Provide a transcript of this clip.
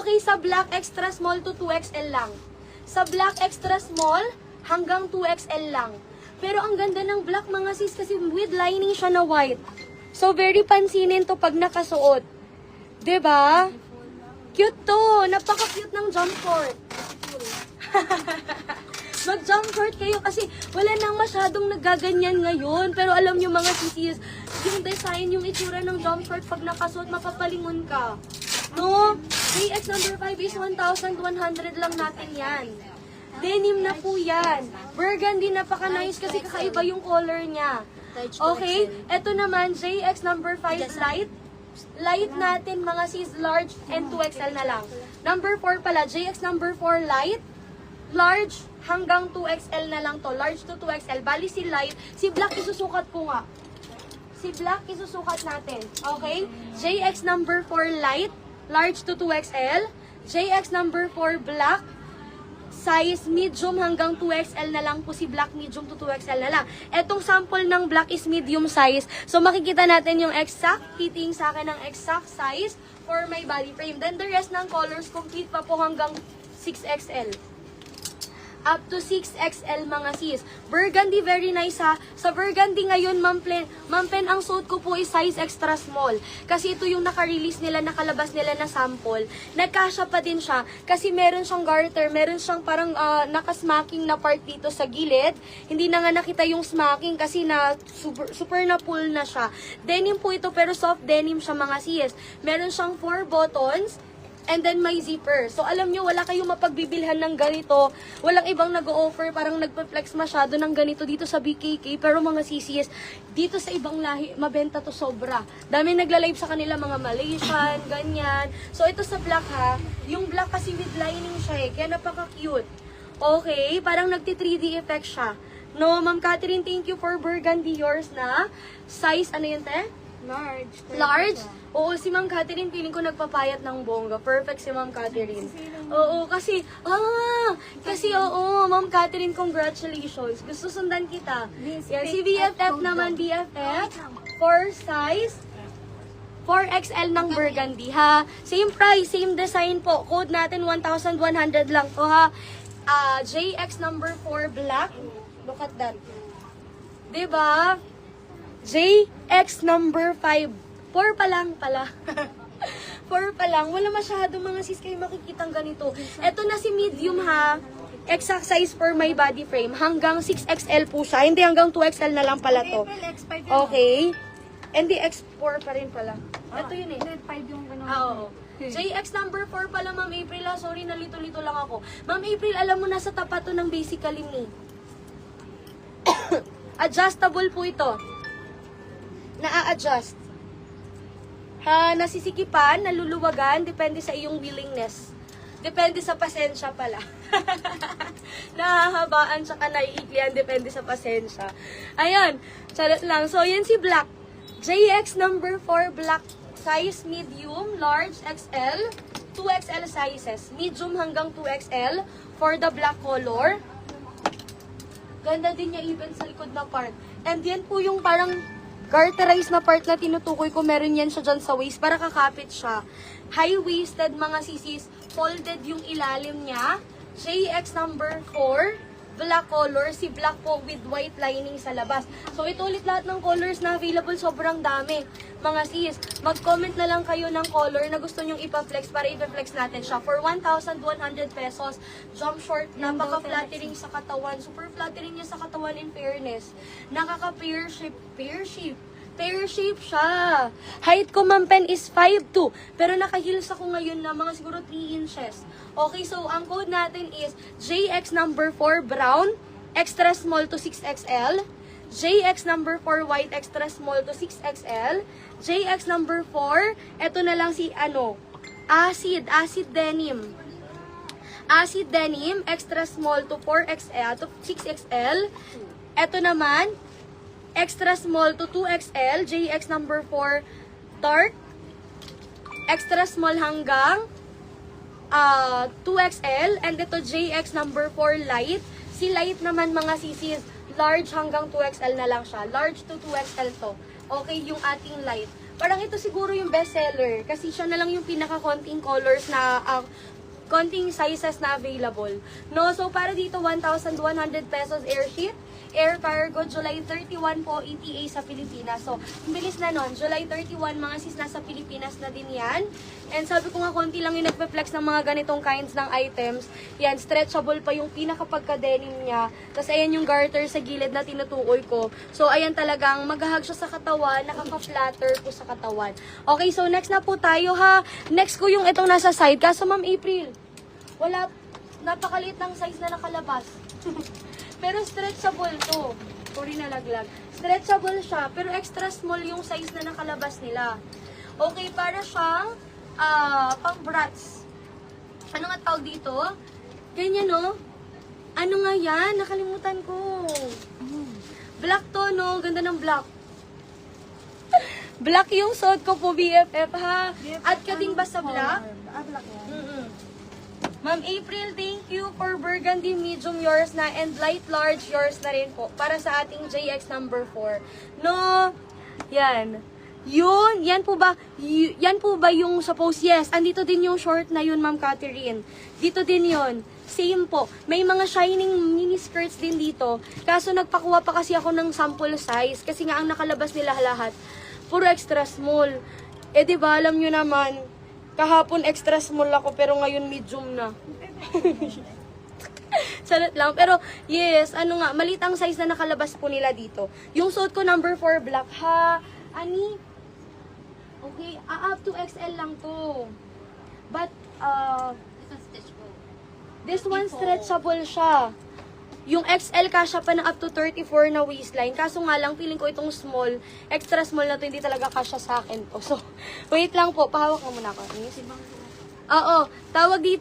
Okay, sa black extra small to 2XL lang. Sa black extra small, hanggang 2XL lang. Pero ang ganda ng black mga sis kasi with lining siya na white. So, very pansinin to pag nakasuot. 'Di ba? Cute to. Napaka-cute ng jump short. Mag-jump short kayo kasi wala nang masyadong nagaganyan ngayon. Pero alam nyo mga sis, yung design, yung itsura ng jump short pag nakasuot, mapapalingon ka. No? JX number 5 is 1,100 lang natin yan. Denim na po yan. Burgundy, napaka-nice kasi kakaiba yung color niya. Okay? Ito naman, JX number 5 light. Light natin mga sis, large and 2XL na lang. Number 4 pala, JX number 4 light. Large hanggang 2XL na lang to. Large to 2XL. Bali si light. Si black isusukat ko nga. Si black isusukat natin. Okay? JX number 4 light. Large to 2XL. JX number 4 black. Size medium hanggang 2XL na lang po si black, medium to 2XL na lang. Etong sample ng black is medium size. So makikita natin yung exact fitting sa akin ng exact size for my body frame. Then the rest ng colors complete pa po hanggang 6XL. Up to 6XL mga sis. Burgundy, very nice ha. Sa burgundy ngayon, Ma'am Pen, ang suot ko po is size extra small. Kasi ito yung naka-release nila, nakalabas nila na sample. Nagkasya pa din siya. Kasi meron siyang garter, meron siyang parang nakasmacking na part dito sa gilid. Hindi na nga nakita yung smacking kasi na super na pull na siya. Denim po ito pero soft denim siya mga sis. Meron siyang 4 buttons. And then may zipper. So alam nyo, wala kayong mapagbibilhan ng ganito. Walang ibang nag-o-offer, parang nagpa-flex masyado ng ganito dito sa BKK. Pero mga CCS, dito sa ibang lahi, mabenta to sobra. Dami nagla-live sa kanila, mga Malaysian, ganyan. So ito sa black ha, yung black kasi with lining siya kaya napaka-cute. Okay, parang nagti-3D effect siya. No, Ma'am Catherine, thank you for burgundy yours na. Size, ano yun te? Large. Large? Oo, si Ma'am Catherine, feeling ko nagpapayat ng bongga. Perfect si Ma'am Catherine. Oo, kasi, Ma'am Catherine, congratulations. Gusto sundan kita. Yan, si BFF naman, BFF, for size, 4XL ng burgundy, ha? Same price, same design po. Code natin, 1,100 lang to, ha? JX number 4 black. Look at that. Diba? JX number 5. 4 pa lang pala. 4 pa lang. Wala masyado mga sis kayo makikitang ganito. Ito na si medium ha. Exact size for my body frame. Hanggang 6XL po siya. Hindi hanggang 2XL na lang pala to. Okay. And the X4 pa rin pala. Ito yun eh. Z5 yung ano. Oo. JX number 4 pala, Ma'am April. Sorry, nalito-lito lang ako. Ma'am April, alam mo, nasa tapat to ng basically me. Adjustable po ito. Na-a-adjust. Nasisikipan, naluluwagan, depende sa iyong willingness. Depende sa pasensya pala. Nahahabaan tsaka naiiklian, depende sa pasensya. Ayun, charot lang. So, yan si black. JX number 4 black. Size medium, large, XL, 2XL sizes. Medium hanggang 2XL for the black color. Ganda din niya even sa likod na part. And yan po yung parang garterized na part na tinutukoy ko, meron yan siya dyan sa waist para kakapit siya. High-waisted mga sisis, folded yung ilalim niya. JX number 4, black color. Si black po with white lining sa labas. So ito ulit lahat ng colors na available, sobrang dami. Mga sis, mag-comment na lang kayo ng color na gusto nyong ipa-flex para ipa-flex natin siya. For 1,100 pesos, jump short, napaka-flattering sa katawan. Super flattering niya sa katawan in fairness. Nakaka-pear shape siya. Height ko, Ma'am Pen, is 5'2". Pero naka-heels ako ngayon na mga siguro 3 inches. Okay, so ang code natin is JX number 4 brown, extra small to 6XL. JX number 4 white, extra small to 6XL. JX number 4, eto na lang si acid denim. Acid denim, extra small to 4XL to 6XL. Eto naman, extra small to 2XL, JX number 4 dark, extra small hanggang 2XL, and ito JX number 4 light. Si light naman mga sisis, large hanggang 2XL na lang siya. Large to 2XL to. Okay, yung ating light. Parang ito siguro yung bestseller. Kasi siya na lang yung pinaka-konting colors na, konting sizes na available. No, so para dito 1,100 pesos air sheet, air cargo, July 31 po, ETA sa Pilipinas. So, ang bilis na nun. July 31, mga sis, nasa Pilipinas na din yan. And sabi ko nga, konti lang yung nagpe-flex ng mga ganitong kinds ng items. Yan, stretchable pa yung pinakapagka-denim niya. Tapos, ayan yung garter sa gilid na tinutukoy ko. So, ayan talagang maghahag siya sa katawan, nakaka-flatter po sa katawan. Okay, so next na po tayo ha. Next ko yung itong nasa side. Kaso, Ma'am April, wala, napakaliit ng size na nakalabas. Pero stretchable to. Sorry, nalaglag. Stretchable siya, pero extra small yung size na nakalabas nila. Okay, para siyang pang brats. Ano nga tawag dito? Ganyan, no? Ano nga yan? Nakalimutan ko. Black to, no? Ganda ng black. Black yung suot ko po, BFF, ha? At ka din ba sa black? Black yan. Ma'am April, thank you for burgundy medium yours na and light large yours na rin po para sa ating JX number 4. No, yan. Yun, yan po ba yung suppose? Yes, andito din yung short na yun, Ma'am Catherine. Dito din yun. Same po. May mga shining mini skirts din dito. Kaso nagpakuha pa kasi ako ng sample size kasi nga ang nakalabas nila lahat puro extra small. Eh, di ba, alam nyo naman, kahapon extra small ako pero ngayon medium na. Salat lang. Pero yes, ano nga, maliit ang size na nakalabas po nila dito. Yung suot ko number 4 black ha. Ani? Okay, up to XL lang to. But this one stretchable siya. Yung XL kasya pa na up to 34 na waistline. Kaso nga lang, feeling ko itong small, extra small na to, hindi talaga kasya sa akin to. So, wait lang po. Pahawak mo muna ako. Oo, tawag dito.